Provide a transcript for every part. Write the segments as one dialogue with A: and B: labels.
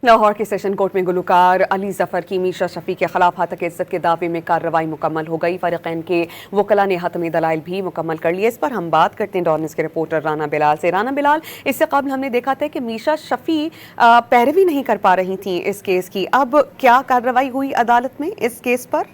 A: लाहौर के session court में गुलकार अली जफर की मीशा शफी के खिलाफ हतक इज्जत के दावे में कार्रवाई मुकम्मल हो गई। फरीकैन के वकला ने हतमी दलाइल भी मुकम्मल कर लिए। इस पर हम बात करते हैं डॉन न्यूज़ के रिपोर्टर राना बिलाल से। राना बिलाल, इससे कबल हमने देखा था कि मीशा शफी पैरवी नहीं कर पा रही थी इस केस की, अब क्या कार्रवाई हुई अदालत में इस केस पर?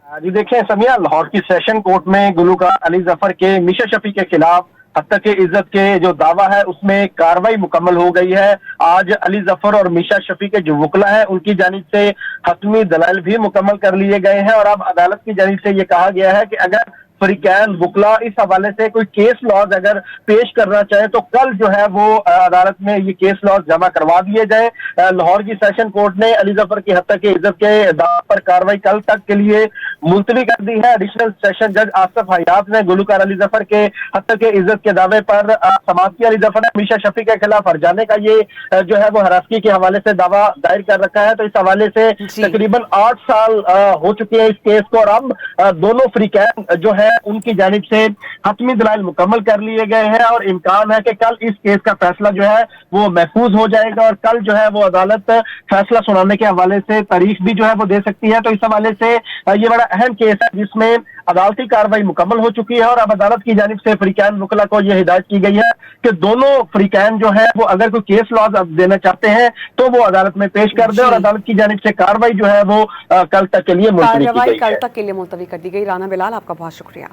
B: जी देखिए समिया, लाहौर की सेशन कोर्ट में गुलकार अली जफर के मीशा शफी के खिलाफ हत्या इज्जत के जो दावा है उसमें कार्रवाई मुकम्मल हो गई है। आज अली जफर और मीशा शफी के जो वकला है उनकी जानिब से हतमी दलाइल भी मुकम्मल कर लिए गए हैं और अब अदालत की जानिब से ये कहा गया है कि अगर फरीकैन वकला इस हवाले से कोई केस लॉज अगर पेश करना चाहे तो कल जो है वो अदालत में ये केस लॉज जमा करवा दिए जाए। लाहौर की सेशन कोर्ट ने अली जफर की हत्या की इज्जत के दावे पर कार्रवाई कल तक के लिए मुलतवी कर दी है। एडिशनल सेशन जज आसिफ हयात ने गुलकार अली जफर के हत्या की इज्जत के दावे पर समाअत की। अली जफर ने मीशा शफी के खिलाफ हरजाने का ये जो है वो हरासगी के हवाले से दावा दायर कर रखा है। तो इस हवाले से तकरीबन 8 साल हो चुके हैं इस केस को और अब दोनों फरीकैन जो है उनकी जानिब से हतमी दलाइल मुकम्मल कर लिए गए हैं और इम्कान है कि कल इस केस का फैसला जो है वो महफूज हो जाएगा और कल जो है वो अदालत फैसला सुनाने के हवाले से तारीख भी जो है वो दे सकती है। तो इस हवाले से ये बड़ा अहम केस है जिसमें अदालती कार्रवाई मुकम्मल हो चुकी है और अब अदालत की जानिब से फरीकैन वकला को यह हिदायत की गई है कि दोनों फरीकैन जो है वो अगर कोई केस लॉज देना चाहते हैं तो वो अदालत में पेश कर दे और अदालत की जानिब से कार्रवाई जो है वो कल तक के लिए मुलतवी की गई है।
A: कल तक के लिए मुलतवी कर दी गई। राना बिलाल, आपका बहुत शुक्रिया।